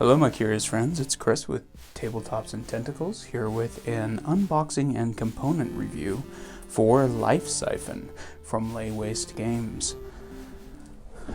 Hello my curious friends, it's Kris with Tabletops and Tentacles, here with an unboxing and component review for Life Siphon from Lay Waste Games.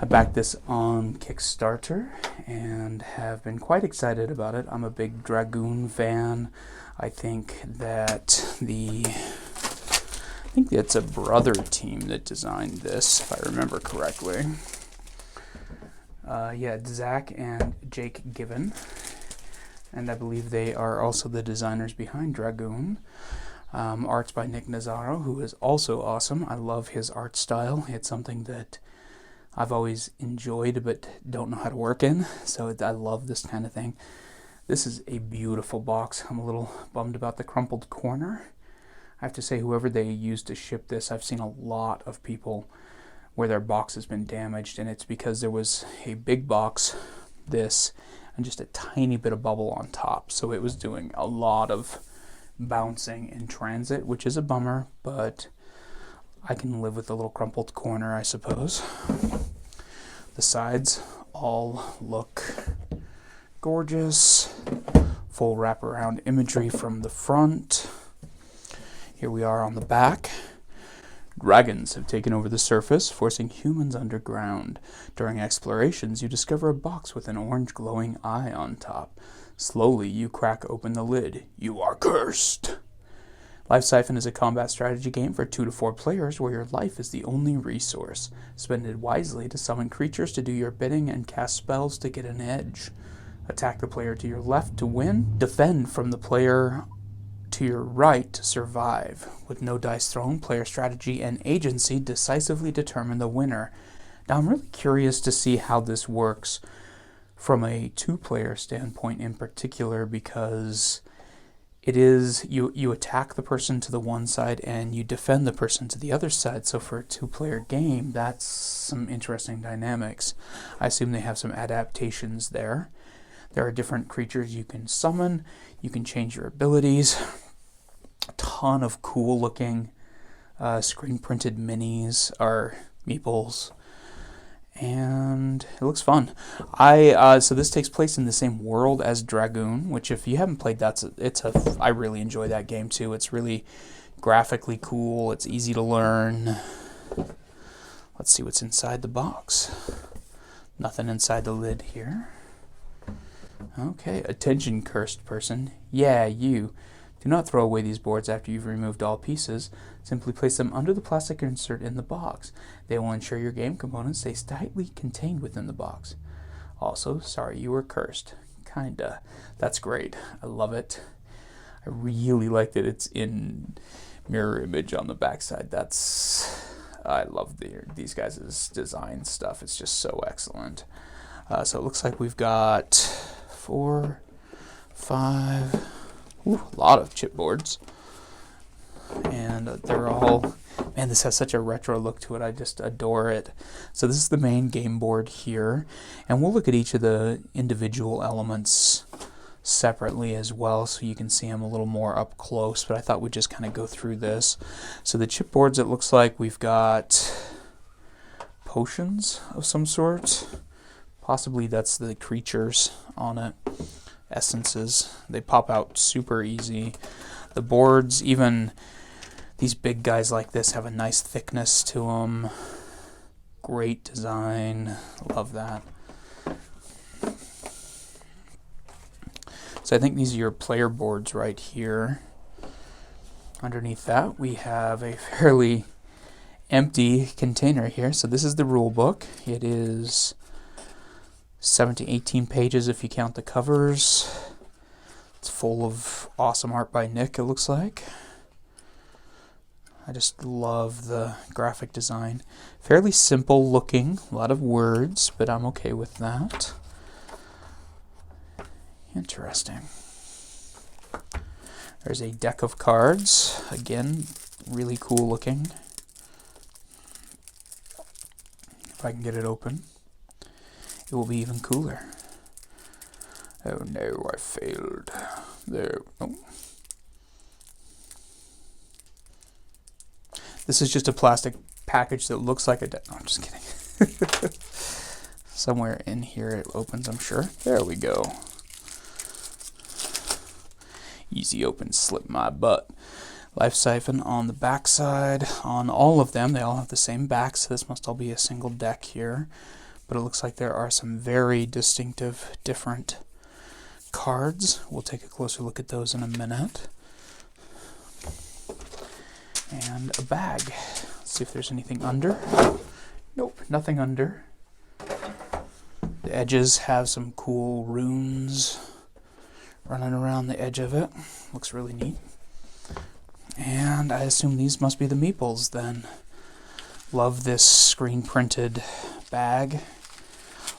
I backed this on Kickstarter and have been quite excited about it. I'm a big Dragoon fan. I think it's a brother team that designed this, if I remember correctly. Zach and Jake Given, and I believe they are also the designers behind Dragoon. Art's by Nick Nazzaro, who is also awesome. I love his art style. It's something that I've always enjoyed but don't know how to work in, so I love this kind of thing. This is a beautiful box. I'm a little bummed about the crumpled corner. I have to say, whoever they used to ship this, I've seen a lot of people where their box has been damaged, and it's because there was a big box, this, and just a tiny bit of bubble on top. So it was doing a lot of bouncing in transit, which is a bummer, but I can live with a little crumpled corner, I suppose. The sides all look gorgeous. Full wraparound imagery from the front. Here we are on the back. Dragons have taken over the surface, forcing humans underground. During explorations, you discover a box with an orange glowing eye on top. Slowly, you crack open the lid. You are cursed! Life Siphon is a combat strategy game for 2 to 4 players where your life is the only resource. Spend it wisely to summon creatures to do your bidding and cast spells to get an edge. Attack the player to your left to win. Defend from the player to your right to survive. With no dice thrown, player strategy and agency decisively determine the winner. Now I'm really curious to see how this works from a 2-player standpoint in particular, because it is you attack the person to the one side and you defend the person to the other side. So for a 2-player game, that's some interesting dynamics. I assume they have some adaptations there. There are different creatures you can summon. You can change your abilities. A ton of cool looking screen printed minis or meeples, and it looks fun. So this takes place in the same world as Dragoon, which if you haven't played, I really enjoy that game too. It's really graphically cool. It's easy to learn. Let's see what's inside the box. Nothing inside the lid here. Okay, attention cursed person. Yeah, you. Do not throw away these boards after you've removed all pieces. Simply place them under the plastic insert in the box. They will ensure your game components stay tightly contained within the box. Also, sorry you were cursed. Kinda. That's great. I love it. I really like that it's in mirror image on the backside. I love these guys' design stuff. It's just so excellent. So it looks like we've got 4, 5... Ooh, a lot of chipboards, and they're all, man, this has such a retro look to it. I just adore it. So this is the main game board here, and we'll look at each of the individual elements separately as well, so you can see them a little more up close, but I thought we'd just kind of go through this. So the chipboards, it looks like we've got potions of some sort. Possibly that's the creatures on it. Essences. They pop out super easy. The boards, even these big guys like this, have a nice thickness to them. Great design. Love that. So I think these are your player boards right here. Underneath that, we have a fairly empty container here. So this is the rule book. It is 17, 18 pages if you count the covers. It's full of awesome art by Nick, it looks like. I just love the graphic design. Fairly simple looking, a lot of words, but I'm okay with that. Interesting. There's a deck of cards. Again, really cool looking. If I can get it open, it will be even cooler. Oh no, I failed. There. Oh. This is just a plastic package that looks like a no, I'm just kidding. Somewhere in here it opens, I'm sure. There we go. Easy open, slip my butt. Life Siphon on the back side. On all of them, they all have the same back, so this must all be a single deck here. But it looks like there are some very distinctive, different cards. We'll take a closer look at those in a minute. And a bag. Let's see if there's anything under. Nope, nothing under. The edges have some cool runes running around the edge of it. Looks really neat. And I assume these must be the meeples then. Love this screen printed bag.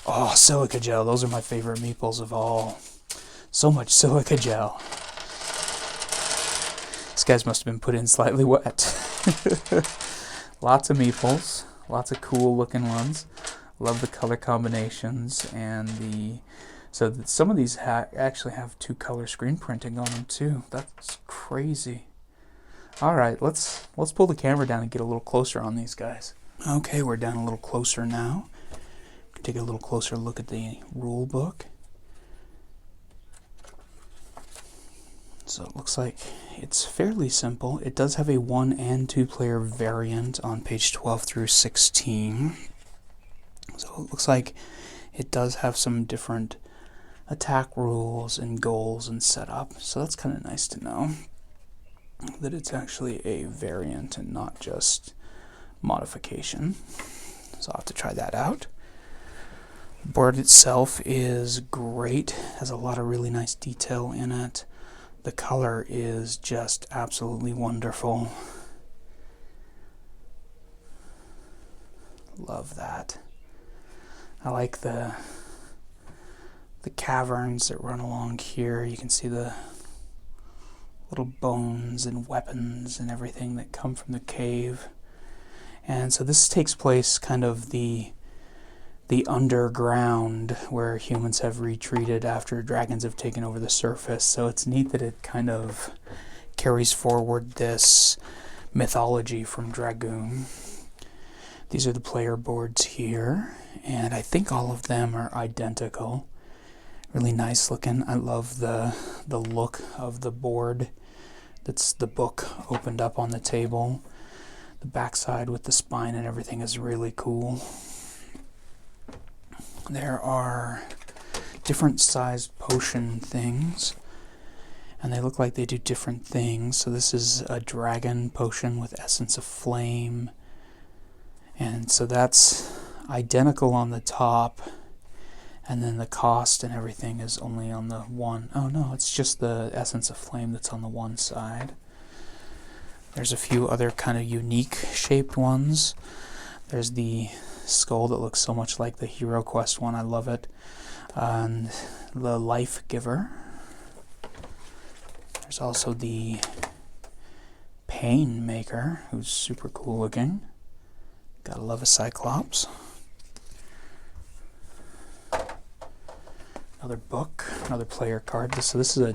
Oh, silica gel. Those are my favorite meeples of all. So much silica gel. These guys must have been put in slightly wet. Lots of meeples. Lots of cool looking ones. Love the color combinations and the... So some of these actually have 2-color screen printing on them too. That's crazy. Alright, let's pull the camera down and get a little closer on these guys. Okay, we're down a little closer now. Take a little closer look at the rule book. So it looks like it's fairly simple. It does have a 1 and 2 player variant on page 12 through 16. So it looks like it does have some different attack rules and goals and setup. So that's kind of nice to know that it's actually a variant and not just modification. So I'll have to try that out. The board itself is great. Has a lot of really nice detail in it. The color is just absolutely wonderful. Love that. I like the caverns that run along here. You can see the little bones and weapons and everything that come from the cave. And so this takes place kind of the underground where humans have retreated after dragons have taken over the surface. So it's neat that it kind of carries forward this mythology from Dragoon. These are the player boards here, and I think all of them are identical. Really nice looking. I love the look of the board. That's the book opened up on the table. The backside with the spine and everything is really cool. There are different sized potion things, and they look like they do different things. So this is a dragon potion with essence of flame, and so that's identical on the top, and then the cost and everything is only on the one. Oh no, it's just the essence of flame that's on the one side. There's a few other kind of unique shaped ones. There's the skull that looks so much like the Hero Quest one. I love it. And the Life Giver. There's also the Pain Maker, who's super cool looking. Gotta love a Cyclops. Another book, another player card. So this is a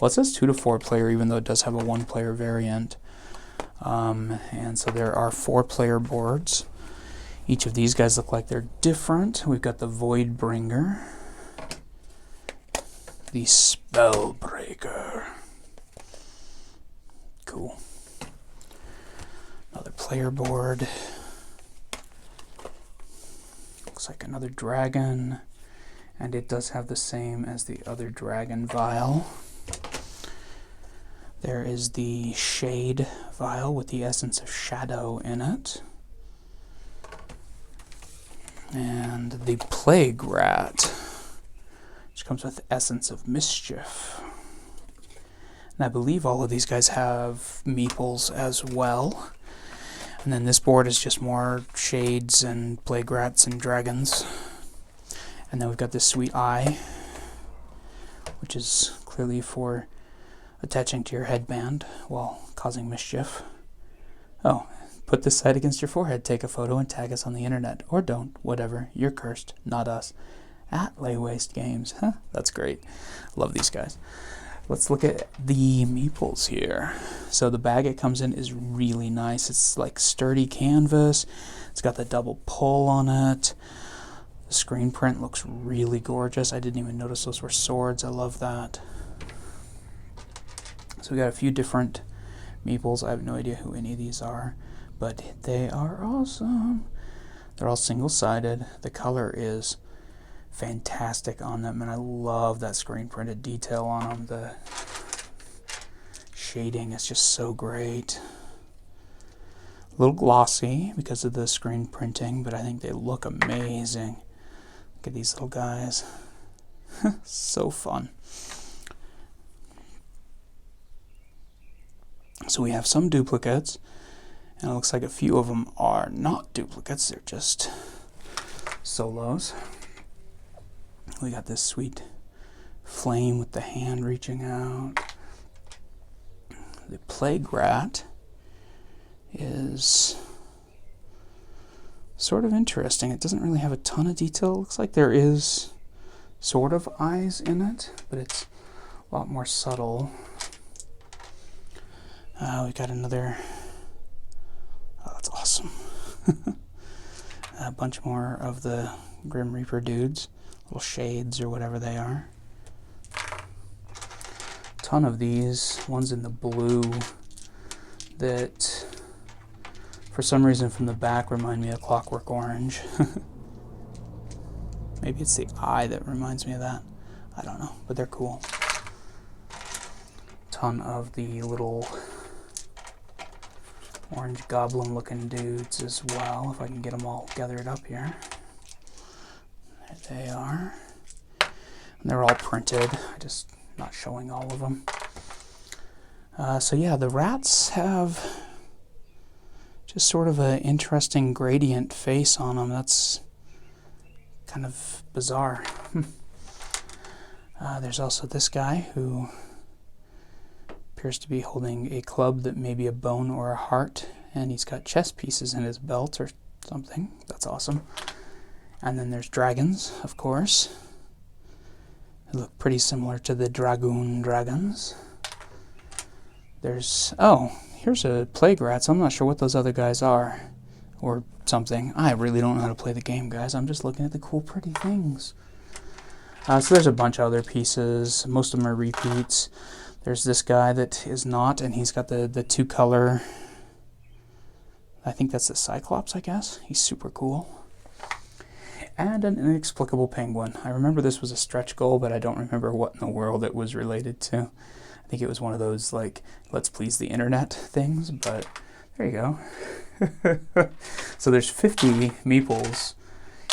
it says 2 to 4 player, even though it does have a 1 player variant. And so there are 4 player boards. Each of these guys look like they're different. We've got the Voidbringer, the Spellbreaker. Cool. Another player board. Looks like another dragon. And it does have the same as the other dragon vial. There is the Shade vial with the essence of shadow in it. And the Plague Rat, which comes with essence of mischief. And I believe all of these guys have meeples as well. And then this board is just more shades and plague rats and dragons. And then we've got this sweet eye, which is clearly for attaching to your headband while causing mischief. Oh, put this side against your forehead, take a photo, and tag us on the internet. Or don't, whatever. You're cursed, not us. At Laywaste Games. Huh? That's great. Love these guys. Let's look at the meeples here. So the bag it comes in is really nice. It's like sturdy canvas. It's got the double pull on it. The screen print looks really gorgeous. I didn't even notice those were swords. I love that. So we got a few different meeples. I have no idea who any of these are, but they are awesome. They're all single-sided. The color is fantastic on them, and I love that screen printed detail on them. The shading is just so great. A little glossy because of the screen printing, but I think they look amazing. Look at these little guys. So fun. So we have some duplicates, and it looks like a few of them are not duplicates, they're just solos. We got this sweet flame with the hand reaching out. The plague rat is sort of interesting. It doesn't really have a ton of detail. It looks like there is sort of eyes in it, but it's a lot more subtle. We got another, oh, that's awesome. A bunch more of the Grim Reaper dudes, little shades or whatever they are. Ton of these, ones in the blue that for some reason from the back remind me of Clockwork Orange. Maybe it's the eye that reminds me of that. I don't know, but they're cool. Ton of the little orange goblin looking dudes as well, if I can get them all gathered up here. There they are. And they're all printed, just not showing all of them. So yeah, the rats have just sort of an interesting gradient face on them. That's kind of bizarre. There's also this guy who appears to be holding a club that may be a bone or a heart, and he's got chess pieces in his belt or something. That's awesome. And then there's dragons, of course. They look pretty similar to the Dragoon dragons. There's, oh, here's a plague rat, so I'm not sure what those other guys are, or something. I really don't know how to play the game, guys. I'm just looking at the cool, pretty things. So there's a bunch of other pieces. Most of them are repeats. There's this guy that is not, and he's got the two-color, I think that's the Cyclops, I guess. He's super cool. And an inexplicable penguin. I remember this was a stretch goal, but I don't remember what in the world it was related to. I think it was one of those, like, let's please the internet things, but there you go. So there's 50 meeples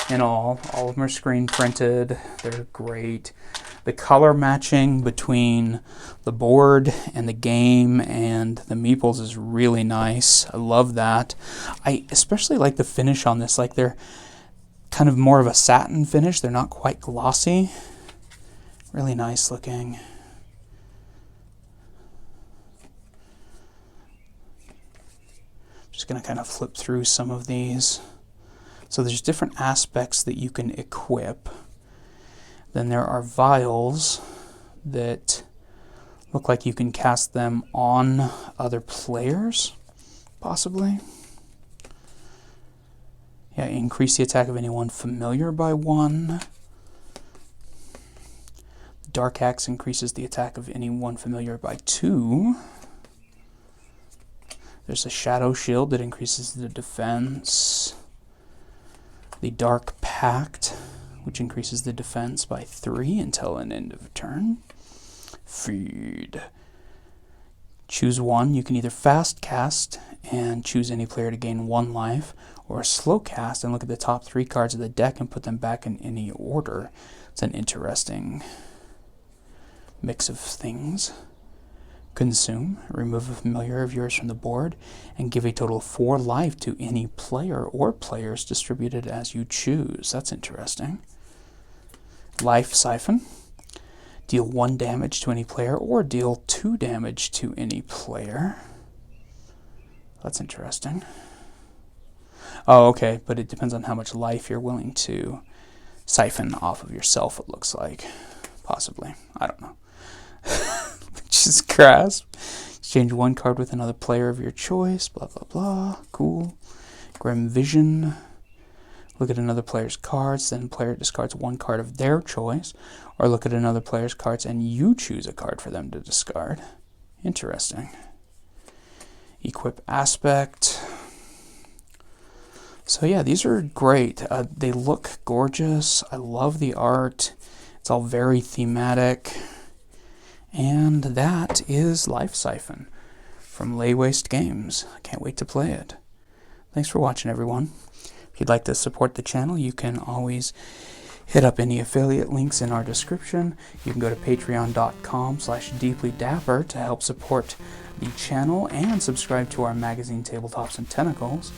in all. All of them are screen printed. They're great. The color matching between the board and the game and the meeples is really nice. I love that. I especially like the finish on this. Like, they're kind of more of a satin finish. They're not quite glossy. Really nice looking. Just going to kind of flip through some of these. So there's different aspects that you can equip. Then there are vials that look like you can cast them on other players, possibly. Yeah, increase the attack of anyone familiar by 1. Dark Axe increases the attack of anyone familiar by 2. There's a Shadow Shield that increases the defense. The Dark Pact, which increases the defense by 3 until an end of turn. Feed. Choose one. You can either fast cast and choose any player to gain 1 life, or slow cast and look at the top 3 cards of the deck and put them back in any order. It's an interesting mix of things. Consume. Remove a familiar of yours from the board and give a total of 4 life to any player or players distributed as you choose. That's interesting. Life Siphon. Deal 1 damage to any player or deal 2 damage to any player. That's interesting. Oh, okay, but it depends on how much life you're willing to siphon off of yourself, it looks like. Possibly. I don't know. Just grasp. Exchange 1 card with another player of your choice. Blah, blah, blah. Cool. Grim Vision. Look at another player's cards, then player discards 1 card of their choice, or look at another player's cards and you choose a card for them to discard. Interesting. Equip aspect. So yeah, these are great. They look gorgeous. I love the art. It's all very thematic. And that is Life Siphon from Lay Waste Games. I can't wait to play it. Thanks for watching, everyone. If you'd like to support the channel, you can always hit up any affiliate links in our description. You can go to patreon.com/deeplydapper to help support the channel and subscribe to our magazine, Tabletops and Tentacles.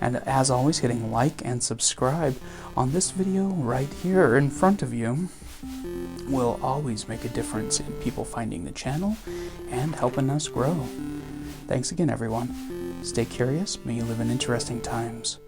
And as always, hitting like and subscribe on this video right here in front of you will always make a difference in people finding the channel and helping us grow. Thanks again, everyone. Stay curious. May you live in interesting times.